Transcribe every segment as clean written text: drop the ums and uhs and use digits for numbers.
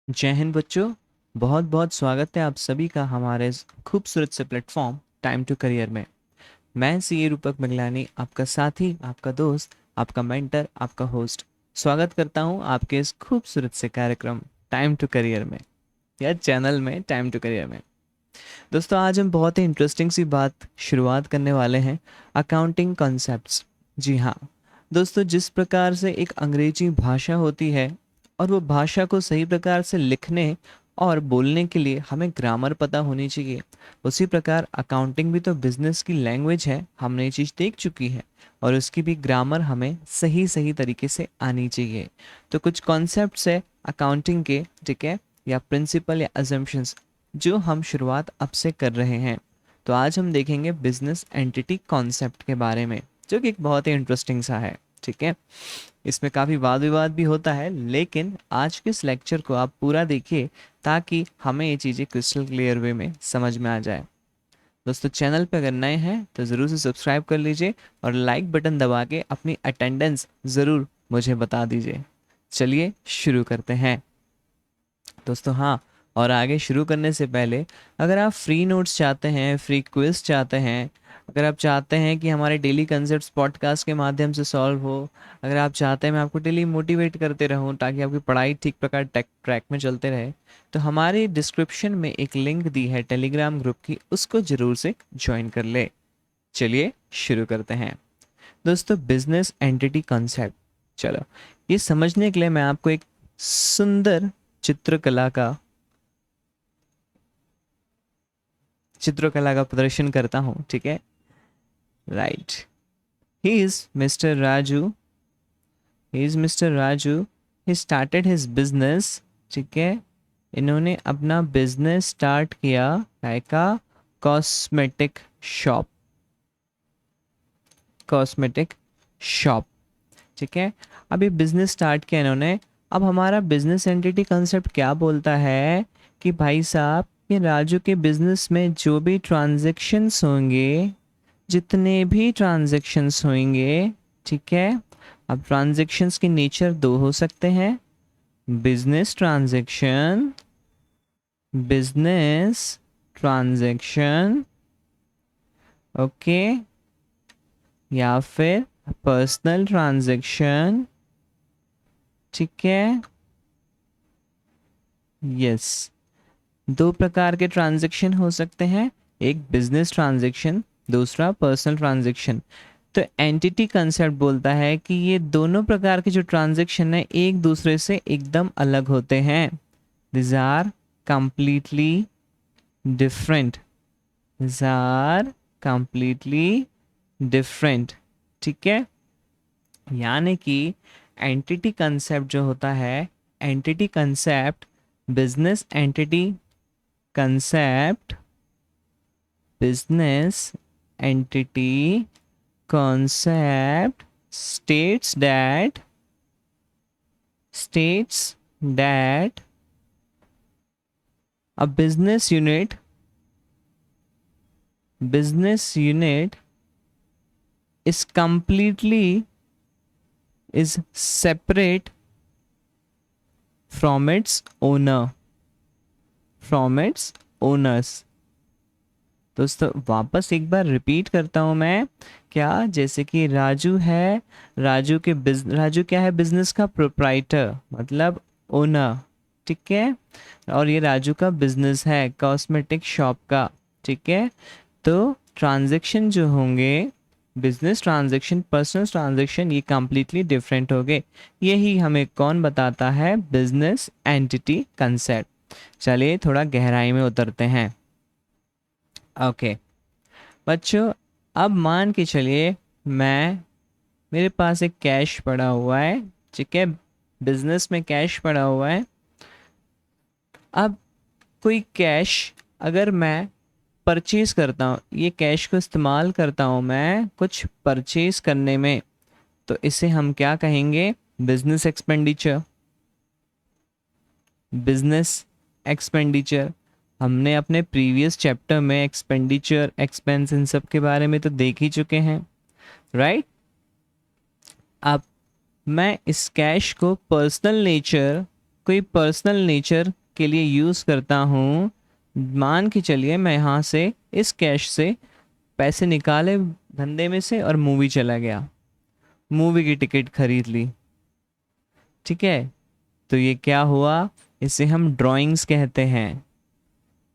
जय हिंद बच्चों। बहुत बहुत स्वागत है आप सभी का हमारे इस खूबसूरत से प्लेटफॉर्म टाइम टू करियर में। मैं सीए रूपक मिगलानी, आपका साथी, आपका दोस्त, आपका मेंटर, आपका होस्ट, स्वागत करता हूं आपके इस खूबसूरत से कार्यक्रम टाइम टू करियर में या चैनल में टाइम टू करियर में। दोस्तों, आज हम बहुत ही इंटरेस्टिंग सी बात शुरुआत करने वाले हैं, अकाउंटिंग कॉन्सेप्ट्स। जी हाँ दोस्तों, जिस प्रकार से एक अंग्रेजी भाषा होती है और वो भाषा को सही प्रकार से लिखने और बोलने के लिए हमें ग्रामर पता होनी चाहिए, उसी प्रकार अकाउंटिंग भी तो बिजनेस की लैंग्वेज है, हमने ये चीज़ देख चुकी है। और उसकी भी ग्रामर हमें सही सही तरीके से आनी चाहिए। तो कुछ कॉन्सेप्ट्स है अकाउंटिंग के, ठीक है, या प्रिंसिपल या अजम्पशंस, जो हम शुरुआत अब से कर रहे हैं। तो आज हम देखेंगे बिजनेस एंटिटी कॉन्सेप्ट के बारे में, जो कि एक बहुत ही इंटरेस्टिंग सा है। ठीक है, इसमें काफ़ी वाद विवाद भी होता है, लेकिन आज के इस लेक्चर को आप पूरा देखिए ताकि हमें ये चीज़ें क्रिस्टल क्लियर वे में समझ में आ जाए। दोस्तों, चैनल पर अगर नए हैं तो ज़रूर से सब्सक्राइब कर लीजिए और लाइक बटन दबा के अपनी अटेंडेंस ज़रूर मुझे बता दीजिए। चलिए शुरू करते हैं दोस्तों। हाँ, और आगे शुरू करने से पहले, अगर आप फ्री नोट्स चाहते हैं, फ्री क्विज चाहते हैं, अगर आप चाहते हैं कि हमारे डेली कंसेप्ट पॉडकास्ट के माध्यम से सॉल्व हो, अगर आप चाहते हैं मैं आपको डेली मोटिवेट करते रहूं ताकि आपकी पढ़ाई ठीक प्रकार ट्रैक में चलते रहे, तो हमारे डिस्क्रिप्शन में एक लिंक दी है टेलीग्राम ग्रुप की, उसको ज़रूर से ज्वाइन कर ले। चलिए शुरू करते हैं दोस्तों। बिजनेस एंटिटी कॉन्सेप्ट, चलो ये समझने के लिए मैं आपको एक सुंदर चित्रकला का प्रदर्शन करता हूँ। ठीक है, right. He is mister Raju, he is mister Raju, he started his business. ठीक है, इन्होंने अपना बिजनेस स्टार्ट किया का कॉस्मेटिक शॉप, कॉस्मेटिक शॉप। ठीक है, अब ये बिजनेस स्टार्ट किया इन्होंने। अब हमारा बिजनेस एंटिटी कंसेप्ट क्या बोलता है कि भाई साहब, ये राजू के बिजनेस में जो भी ट्रांजैक्शंस होंगे, जितने भी ट्रांजैक्शंस होंगे, ठीक है, अब ट्रांजैक्शंस की नेचर दो हो सकते हैं, business transaction, business transaction, okay, या फिर पर्सनल ट्रांजैक्शन। ठीक है, यस, दो प्रकार के ट्रांजैक्शन हो सकते हैं, एक बिजनेस ट्रांजैक्शन, दूसरा पर्सनल ट्रांजैक्शन। तो एंटिटी कंसेप्ट बोलता है कि ये दोनों प्रकार के जो ट्रांजैक्शन है एक दूसरे से एकदम अलग होते हैं। This are completely different, this are completely different. ठीक है, यानी कि एंटिटी कंसेप्ट जो होता है, entity concept, business entity concept, business entity concept states that a business unit is completely is separate from its owner, from its owners। दोस्तों, वापस एक बार रिपीट करता हूँ मैं, क्या, जैसे कि राजू है, राजू क्या है, बिजनेस का प्रोप्राइटर मतलब ओनर। ठीक है, और ये राजू का बिजनेस है कॉस्मेटिक शॉप का। ठीक है, तो ट्रांजैक्शन जो होंगे, बिजनेस ट्रांजैक्शन, पर्सनल ट्रांजैक्शन, ये कंप्लीटली डिफरेंट हो गए। यही हमें कौन बताता है, बिजनेस एंटिटी कंसेप्ट। चलिए थोड़ा गहराई में उतरते हैं। ओके बच्चों, अब मान के चलिए मैं, मेरे पास एक कैश पड़ा हुआ है। ठीक है, बिजनेस में कैश पड़ा हुआ है। अब कोई कैश अगर मैं परचेज करता हूँ, ये कैश को इस्तेमाल करता हूँ मैं कुछ परचेज करने में, तो इसे हम क्या कहेंगे, बिजनेस एक्सपेंडिचर, बिजनेस एक्सपेंडिचर। हमने अपने प्रीवियस चैप्टर में एक्सपेंडिचर, एक्सपेंस, इन सब के बारे में तो देख ही चुके हैं, राइट। अब मैं इस कैश को पर्सनल नेचर कोई पर्सनल नेचर के लिए यूज़ करता हूँ, मान के चलिए मैं यहाँ से इस कैश से पैसे निकाले धंधे में से और मूवी चला गया, मूवी की टिकट खरीद ली, ठीक है, तो ये क्या हुआ, इसे हम ड्राइंग्स कहते हैं,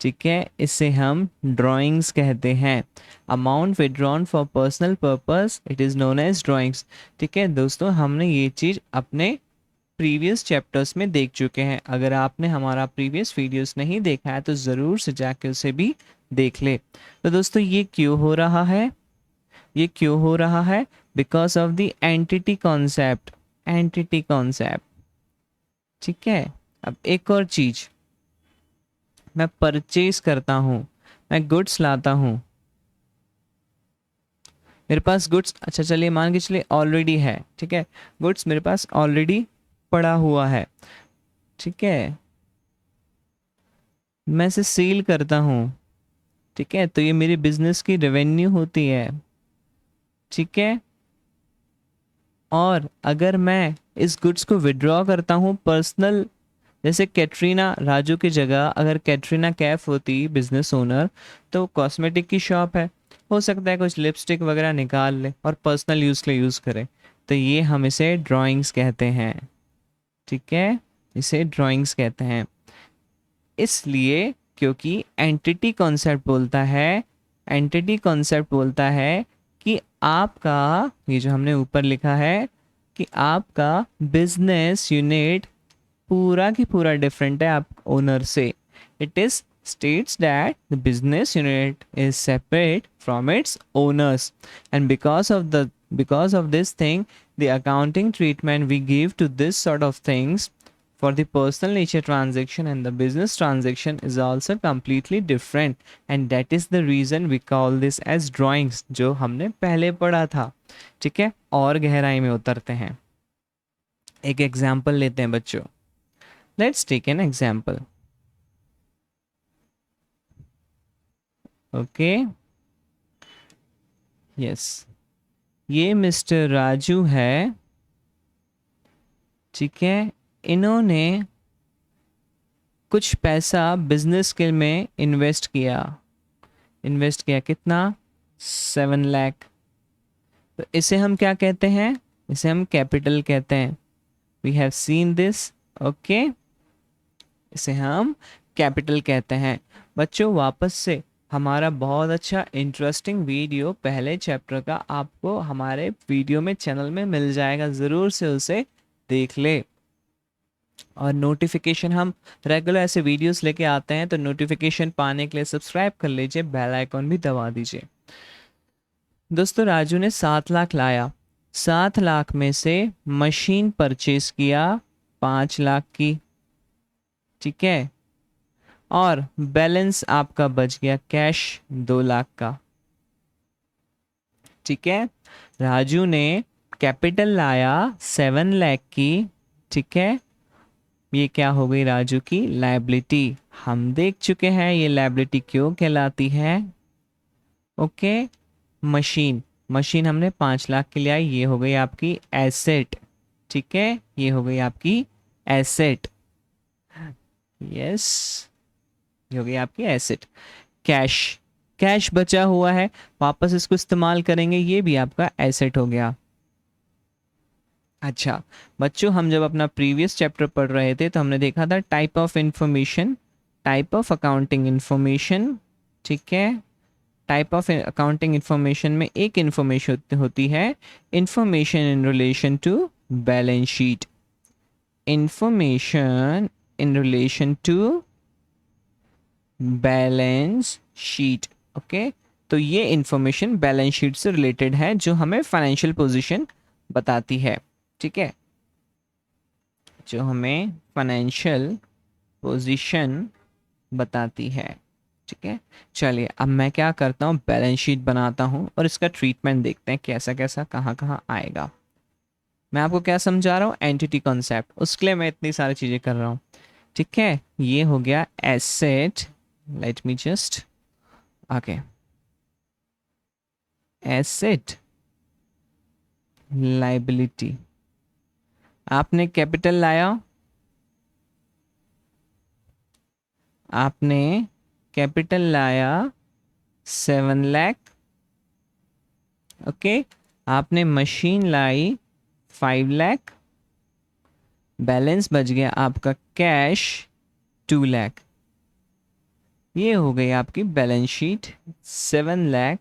ठीक है, इसे हम ड्राइंग्स कहते हैं। Amount withdrawn for personal purpose it is known as drawings. ठीक है दोस्तों, हमने ये चीज़ अपने प्रीवियस चैप्टर्स में देख चुके हैं। अगर आपने हमारा प्रीवियस वीडियोस नहीं देखा है तो ज़रूर से जाके उसे भी देख ले। तो दोस्तों ये क्यों हो रहा है, ये क्यों हो रहा है, because of the entity concept, entity concept. ठीक है, अब एक और चीज़, मैं परचेज करता हूँ, मैं गुड्स लाता हूँ, मेरे पास गुड्स, अच्छा चलिए मान के चलिए ऑलरेडी है, ठीक है, गुड्स मेरे पास ऑलरेडी पड़ा हुआ है, ठीक है, मैं इसे सेल करता हूँ, ठीक है, तो ये मेरी बिजनेस की रेवेन्यू होती है, ठीक है। और अगर मैं इस गुड्स को विड्रॉ करता हूँ पर्सनल, जैसे कैटरीना राजू की जगह अगर कैटरीना कैफ होती बिजनेस ओनर, तो कॉस्मेटिक की शॉप है, हो सकता है कुछ लिपस्टिक वगैरह निकाल ले और पर्सनल यूज़ के लिए यूज़ करे, तो ये हम इसे ड्राइंग्स कहते हैं, ठीक है, इसे ड्राइंग्स कहते हैं। इसलिए क्योंकि एंटिटी कॉन्सेप्ट बोलता है, एंटिटी कॉन्सेप्ट बोलता है कि आपका, ये जो हमने ऊपर लिखा है कि आपका बिजनेस यूनिट पूरा की पूरा डिफरेंट है आप ओनर से। It is states that the business unit is separate from its owners, and because of this thing, the accounting treatment we give to this sort of things for the personal nature transaction and the business transaction is also completely different, and that is the reason we call this as drawings, जो हमने पहले पढ़ा था। ठीक है, और गहराई में उतरते हैं, एक एग्जाम्पल लेते हैं बच्चों। Let's take an example. Okay. Yes. ये मिस्टर राजू है, ठीक है, इन्होंने कुछ पैसा बिजनेस के में इन्वेस्ट किया, इन्वेस्ट किया कितना, 7 लाख। तो इसे हम क्या कहते हैं, इसे हम कैपिटल कहते हैं। We have seen this, okay, इसे हम कैपिटल कहते हैं। बच्चों वापस से हमारा बहुत अच्छा इंटरेस्टिंग वीडियो पहले चैप्टर का आपको हमारे वीडियो में चैनल में मिल जाएगा, ज़रूर से उसे देख ले। और नोटिफिकेशन, हम रेगुलर ऐसे वीडियोस लेके आते हैं, तो नोटिफिकेशन पाने के लिए सब्सक्राइब कर लीजिए, बेल आइकॉन भी दबा दीजिए। दोस्तों राजू ने 7 लाख लाया, 7 लाख में से मशीन परचेज किया 5 लाख की, ठीक है, और बैलेंस आपका बच गया कैश 2 लाख का, ठीक है। राजू ने कैपिटल लाया 7 लाख की, ठीक है, ये क्या हो गई राजू की लायबिलिटी, हम देख चुके हैं ये लायबिलिटी क्यों कहलाती है। ओके, मशीन, मशीन हमने 5 लाख की लिया, ये हो गई आपकी एसेट, ठीक है, ये हो गई आपकी एसेट, यस, ये हो गई आपकी एसेट। कैश, कैश बचा हुआ है, वापस इसको इस्तेमाल करेंगे, ये भी आपका एसेट हो गया। अच्छा बच्चों, हम जब अपना प्रीवियस चैप्टर पढ़ रहे थे तो हमने देखा था type of information, type of accounting information, ठीक है, टाइप ऑफ अकाउंटिंग इंफॉर्मेशन में एक इंफॉर्मेशन होती है information in relation to balance sheet, information in relation to balance sheet, okay. तो ये इंफॉर्मेशन बैलेंस शीट से रिलेटेड है जो हमें फाइनेंशियल पोजीशन बताती है, ठीक है, जो हमें फाइनेंशियल पोजीशन बताती है, ठीक है। चलिए अब मैं क्या करता हूँ, बैलेंस शीट बनाता हूँ और इसका ट्रीटमेंट देखते हैं कैसा कैसा कहाँ कहाँ आएगा। मैं आपको क्या समझा रहा हूँ, एंटिटी कॉन्सेप्ट, उसके लिए मैं इतनी सारी चीज़ें कर रहा हूँ, ठीक है। ये हो गया asset, let me just, okay, asset, liability, आपने कैपिटल लाया, आपने कैपिटल लाया 7 लाख, ओके। आपने मशीन लाई 5 लाख, बैलेंस बच गया आपका कैश 2 लाख। ये हो गई आपकी बैलेंस शीट। 7 लाख,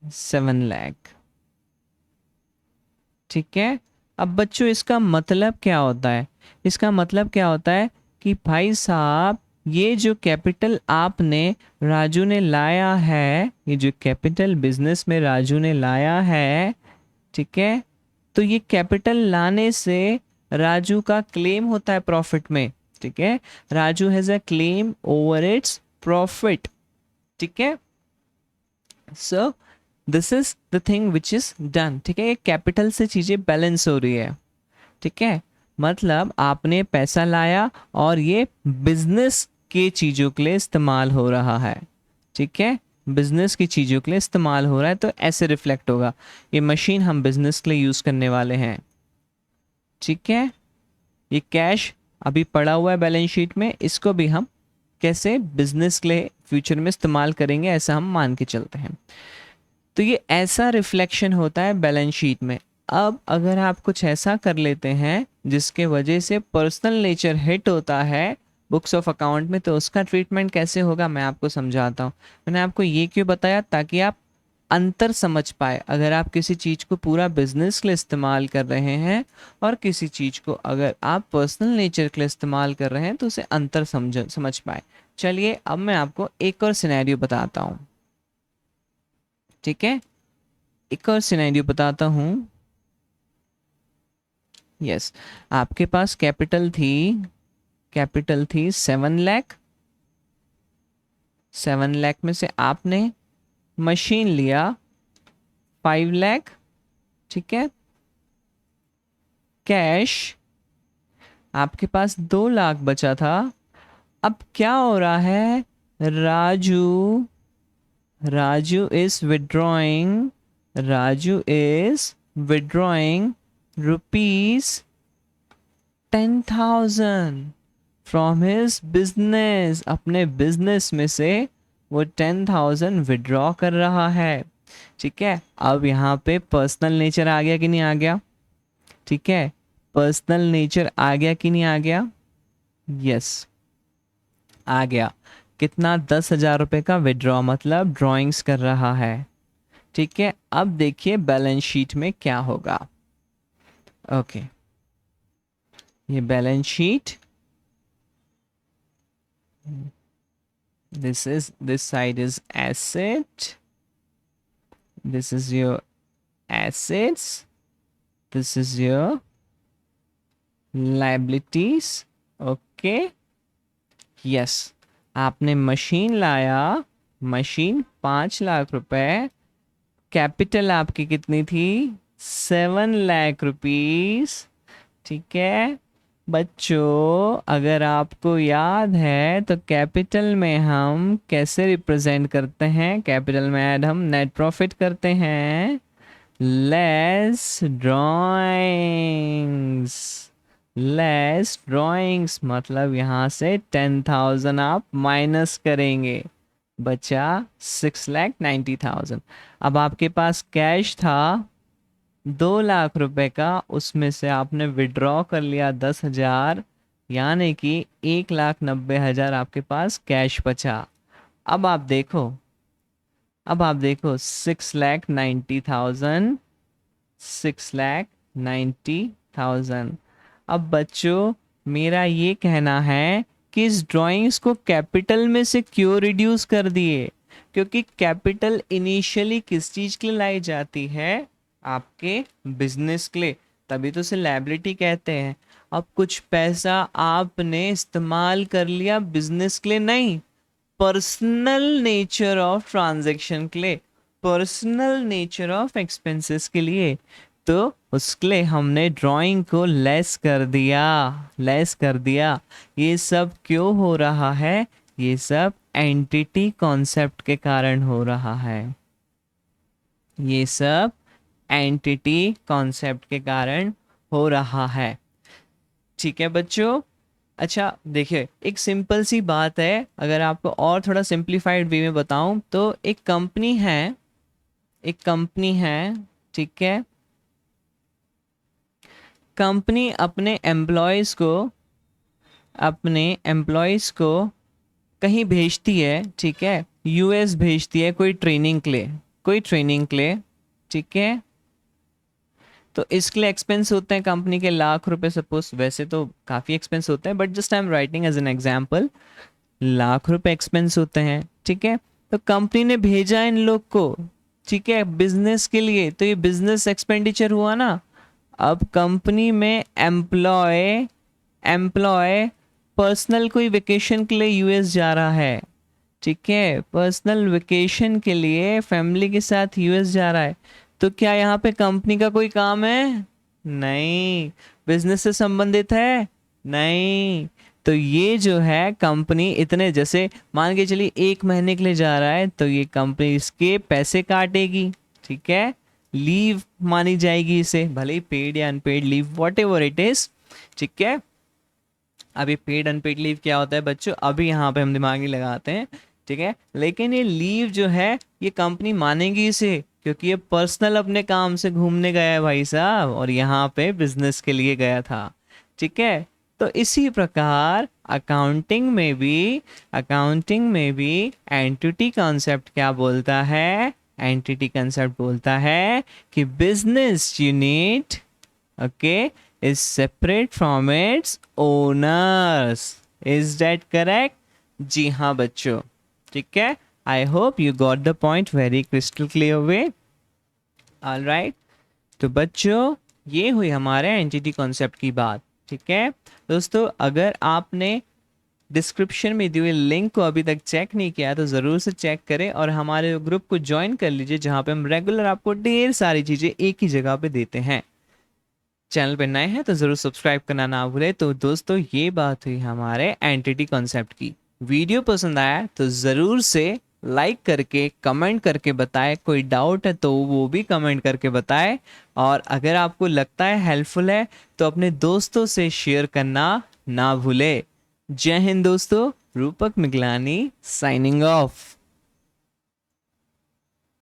7 लाख, ठीक है। अब बच्चों इसका मतलब क्या होता है? इसका मतलब क्या होता है कि भाई साहब ये जो कैपिटल आपने, राजू ने लाया है, ये जो कैपिटल बिजनेस में राजू ने लाया है, ठीक है, तो ये कैपिटल लाने से राजू का क्लेम होता है प्रॉफिट में, ठीक है। Raju has a claim over its profit, ठीक है। So this is the thing which is done, ठीक है। ये कैपिटल से चीजें बैलेंस हो रही है, ठीक है। मतलब आपने पैसा लाया और ये बिजनेस के चीजों के लिए इस्तेमाल हो रहा है, ठीक है। बिजनेस की चीजों के लिए इस्तेमाल हो रहा है, तो ऐसे रिफ्लेक्ट होगा। ये मशीन हम बिजनेस के लिए यूज करने वाले हैं, ठीक है। ये कैश अभी पड़ा हुआ है बैलेंस शीट में, इसको भी हम कैसे बिजनेस के लिए फ्यूचर में इस्तेमाल करेंगे, ऐसा हम मान के चलते हैं। तो ये ऐसा रिफ्लेक्शन होता है बैलेंस शीट में। अब अगर आप कुछ ऐसा कर लेते हैं जिसके वजह से पर्सनल नेचर हिट होता है बुक्स ऑफ अकाउंट में, तो उसका ट्रीटमेंट कैसे होगा मैं आपको समझाता हूँ। मैंने आपको ये क्यों बताया, ताकि आप अंतर समझ पाए। अगर आप किसी चीज़ को पूरा बिजनेस के लिए इस्तेमाल कर रहे हैं और किसी चीज़ को अगर आप पर्सनल नेचर के लिए इस्तेमाल कर रहे हैं, तो उसे अंतर समझ पाए। चलिए अब मैं आपको एक और सिनेरियो बताता हूँ, ठीक है। एक और सिनेरियो बताता हूँ। यस, आपके पास कैपिटल थी 7 लाख। 7 लाख में से आपने मशीन लिया 5 लाख, ठीक है। कैश आपके पास 2 लाख बचा था। अब क्या हो रहा है, Raju Raju is withdrawing rupees 10,000 from his business. अपने बिजनेस में से वो 10,000 विड्रॉ कर रहा है, ठीक है। अब यहाँ पे पर्सनल नेचर आ गया कि नहीं आ गया, ठीक है। पर्सनल नेचर आ गया कि नहीं आ गया? यस, आ गया। कितना? 10,000 रुपये का विड्रॉ, मतलब ड्राइंग्स कर रहा है, ठीक है। अब देखिए बैलेंस शीट में क्या होगा। ओके, ये balance sheet, this side is asset, this is your assets, this is your liabilities, okay. Yes, आपने मशीन लाया, मशीन 5 लाख रुपए, कैपिटल आपकी कितनी थी? 7 लाख रुपीस, ठीक है। बच्चों अगर आपको याद है तो कैपिटल में हम कैसे रिप्रेजेंट करते हैं? कैपिटल में ऐड हम नेट प्रॉफिट करते हैं, लेस ड्राइंग्स। लेस ड्राइंग्स मतलब यहाँ से 10,000 आप माइनस करेंगे, बचा 6,90,000। अब आपके पास कैश था 2 लाख रुपए का, उसमें से आपने विड्रॉ कर लिया 10,000, यानी कि 1,90,000 आपके पास कैश बचा। अब आप देखो, 6,90,000, 6,90,000। अब बच्चों मेरा ये कहना है कि इस ड्राइंग्स को कैपिटल में से क्यों रिड्यूस कर दिए? क्योंकि कैपिटल इनिशियली किस चीज के लिए लाई जाती है? आपके बिजनेस के लिए, तभी तो उसे लायबिलिटी कहते हैं। अब कुछ पैसा आपने इस्तेमाल कर लिया बिजनेस के लिए नहीं, पर्सनल नेचर ऑफ ट्रांजैक्शन के लिए, पर्सनल नेचर ऑफ एक्सपेंसेस के लिए, तो उसके लिए हमने ड्राइंग को लेस कर दिया। ये सब क्यों हो रहा है? ये सब एंटिटी कॉन्सेप्ट के कारण हो रहा है। ये सब एंटिटी कॉन्सेप्ट के कारण हो रहा है, ठीक है बच्चों। अच्छा देखिए, एक सिंपल सी बात है, अगर आपको और थोड़ा सिंप्लीफाइड वे में बताऊं तो एक कंपनी है, एक कंपनी है, ठीक है। कंपनी अपने एम्प्लॉयज़ को कहीं भेजती है, ठीक है, यूएस भेजती है कोई ट्रेनिंग के लिए, कोई ट्रेनिंग के लिए, ठीक है। तो इसके लिए एक्सपेंस होते हैं कंपनी के लाख रुपए, सपोज, वैसे तो काफ़ी एक्सपेंस होते हैं but just I am writing as an example, lakh रुपए एक्सपेंस होते हैं, ठीक है। तो कंपनी ने भेजा इन लोग को, ठीक है, बिजनेस के लिए, तो ये बिजनेस एक्सपेंडिचर हुआ ना। अब कंपनी में एम्प्लॉय एम्प्लॉय पर्सनल कोई वेकेशन के लिए यूएस जा रहा है, ठीक है, पर्सनल वेकेशन के लिए फैमिली के साथ यूएस जा रहा है। तो क्या यहाँ पे कंपनी का कोई काम है? नहीं। बिजनेस से संबंधित है? नहीं। तो ये जो है कंपनी इतने, जैसे मान के चलिए 1 महीने के लिए जा रहा है, तो ये कंपनी इसके पैसे काटेगी, ठीक है, लीव मानी जाएगी इसे, भले ही पेड या unpaid leave, whatever it is, ठीक है। अभी पेड अनपेड लीव क्या होता है बच्चों, अभी यहाँ पे हम दिमाग नहीं लगाते हैं, ठीक है। लेकिन ये लीव जो है ये कंपनी मानेगी इसे, क्योंकि ये पर्सनल अपने काम से घूमने गया है भाई साहब, और यहाँ पे बिजनेस के लिए गया था, ठीक है। तो इसी प्रकार अकाउंटिंग में भी एंटिटी कॉन्सेप्ट क्या बोलता है? एंटिटी कॉन्सेप्ट बोलता है कि business unit, okay, is separate from its owners. Is that correct? जी हाँ बच्चों, ठीक है। I hope you got the point very crystal clear way. All right, तो बच्चों ये हुई हमारे एंटिटी कॉन्सेप्ट की बात, ठीक है। दोस्तों अगर आपने डिस्क्रिप्शन में दी हुई लिंक को अभी तक चेक नहीं किया तो ज़रूर से चेक करें और हमारे ग्रुप को ज्वाइन कर लीजिए, जहाँ पे हम रेगुलर आपको ढेर सारी चीज़ें एक ही जगह पे देते हैं। चैनल पे नए हैं तो ज़रूर सब्सक्राइब करना ना भूलें। तो दोस्तों ये बात हुई हमारे एंटिटी कॉन्सेप्ट की। वीडियो पसंद आया तो ज़रूर से लाइक करके कमेंट करके बताएं, कोई डाउट है तो वो भी कमेंट करके बताएं, और अगर आपको लगता है हेल्पफुल है तो अपने दोस्तों से शेयर करना ना भूलें। जय हिंद दोस्तों, रूपक मिगलानी साइनिंग ऑफ।